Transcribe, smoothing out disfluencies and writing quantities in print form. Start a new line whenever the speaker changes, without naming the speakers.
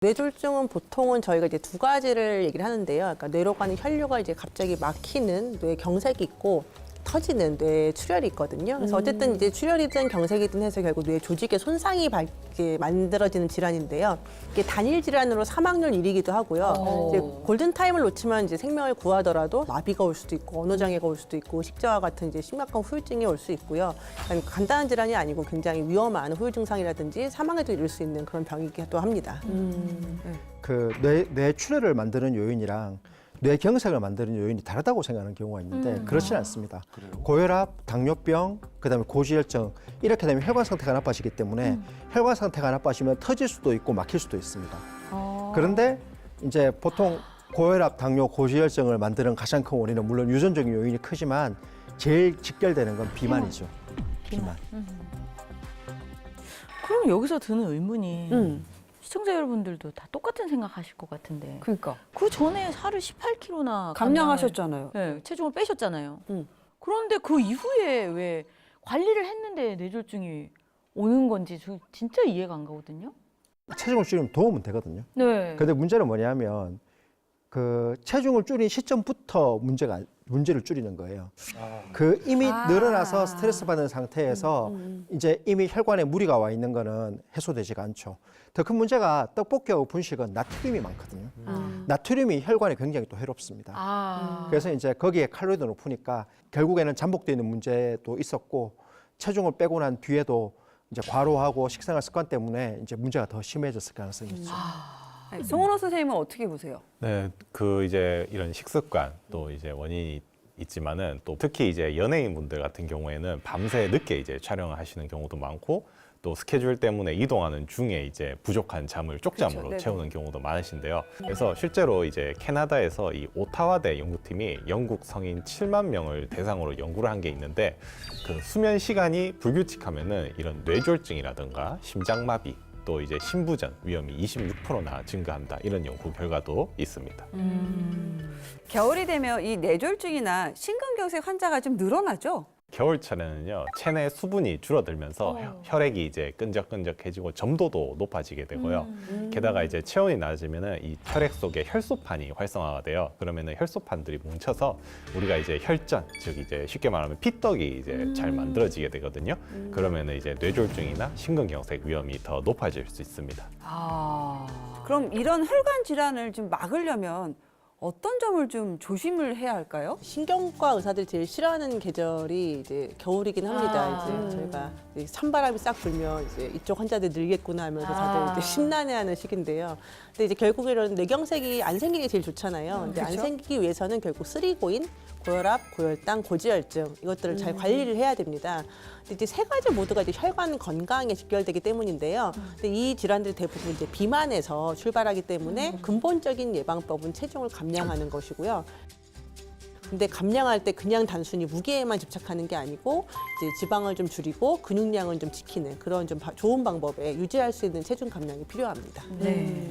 뇌졸중은 보통은 저희가 이제 두 가지를 얘기를 하는데요. 그러니까 뇌로 가는 혈류가 이제 갑자기 막히는 뇌 경색이 있고 터지는 뇌 출혈이 있거든요. 그래서 어쨌든 이제 출혈이든 경색이든 해서 결국 뇌 조직에 손상이 이렇게 만들어지는 질환인데요. 이게 단일 질환으로 사망률 1위기도 하고요. 이제 골든 타임을 놓치면 이제 생명을 구하더라도 마비가 올 수도 있고 언어 장애가 올 수도 있고 식저하 같은 이제 심각한 후유증이 올 수 있고요. 그러니까 간단한 질환이 아니고 굉장히 위험한 후유 증상이라든지 사망에도 이를 수 있는 그런 병이기도 합니다.
그 뇌 출혈을 만드는 요인이랑 뇌 경색을 만드는 요인이 다르다고 생각하는 경우가 있는데 그렇지는 않습니다. 고혈압, 당뇨병, 그다음에 고지혈증 이렇게 되면 혈관 상태가 나빠지기 때문에 혈관 상태가 나빠지면 터질 수도 있고 막힐 수도 있습니다. 그런데 이제 보통 고혈압, 당뇨, 고지혈증을 만드는 가장 큰 원인은 물론 유전적인 요인이 크지만 제일 직결되는 건 비만이죠. 비만.
그럼 여기서 드는 의문이 시청자 여러분들도 다 똑같은 생각하실 것 같은데
그러니까
그 전에 살을 18kg나
감량하셨잖아요.
네, 체중을 빼셨잖아요.
응.
그런데 그 이후에 왜 관리를 했는데 뇌졸중이 오는 건지 저 진짜 이해가 안 가거든요.
체중을 줄이면 도움은 되거든요.
네.
근데 문제는 뭐냐면 그 체중을 줄인 시점부터 문제를 줄이는 거예요. 그 이미 늘어나서 스트레스 받는 상태에서 이제 이미 혈관에 무리가 와 있는 거는 해소되지가 않죠. 더 큰 문제가 떡볶이하고 분식은 나트륨이 많거든요. 나트륨이 혈관에 굉장히 또 해롭습니다. 그래서 이제 거기에 칼로리도 높으니까 결국에는 잠복되어 있는 문제도 있었고 체중을 빼고 난 뒤에도 이제 과로하고 식생활 습관 때문에 이제 문제가 더 심해졌을 가능성이 있죠.
송은호 선생님은 어떻게 보세요?
네, 그 이제 이런 식습관 또 이제 원인이 있지만은 또 특히 이제 연예인분들 같은 경우에는 밤새 늦게 이제 촬영을 하시는 경우도 많고 또 스케줄 때문에 이동하는 중에 이제 부족한 잠을 쪽잠으로
그렇죠.
채우는 경우도 많으신데요. 그래서 실제로 이제 캐나다에서 이 오타와대 연구팀이 영국 성인 7만 명을 대상으로 연구를 한 게 있는데 그 수면 시간이 불규칙하면은 이런 뇌졸중이라든가 심장마비 또 이제 심부전 위험이 26%나 증가한다 이런 연구 결과도 있습니다.
겨울이 되면 이 뇌졸중이나 심근경색 환자가 좀 늘어나죠?
겨울철에는요 체내 수분이 줄어들면서 혈액이 이제 끈적끈적해지고 점도도 높아지게 되고요. 게다가 이제 체온이 낮으면은 이 혈액 속에 혈소판이 활성화가 돼요. 그러면은 혈소판들이 뭉쳐서 우리가 이제 혈전, 즉 이제 쉽게 말하면 피떡이 이제 잘 만들어지게 되거든요. 그러면은 이제 뇌졸중이나 심근경색 위험이 더 높아질 수 있습니다.
그럼 이런 혈관 질환을 좀 막으려면 어떤 점을 좀 조심을 해야 할까요?
신경과 의사들이 제일 싫어하는 계절이 이제 겨울이긴 합니다. 이제 저희가 이제 찬바람이 싹 불면 이제 이쪽 환자들이 늘겠구나 하면서 다들 이제 심란해하는 시기인데요. 근데 이제 결국에는 뇌경색이 안 생기는 게 제일 좋잖아요. 근데 안 생기기 위해서는 결국 쓰리고인, 고혈압, 고혈당, 고지혈증 이것들을 잘 관리를 해야 됩니다. 근데 이제 세 가지 모두가 이제 혈관 건강에 직결되기 때문인데요. 근데 이 질환들이 대부분 이제 비만에서 출발하기 때문에 근본적인 예방법은 체중을 감량하는 것이고요. 근데 감량할 때 그냥 단순히 무게에만 집착하는 게 아니고 이제 지방을 좀 줄이고 근육량은 좀 지키는 그런 좀 좋은 방법에 유지할 수 있는 체중 감량이 필요합니다.
네.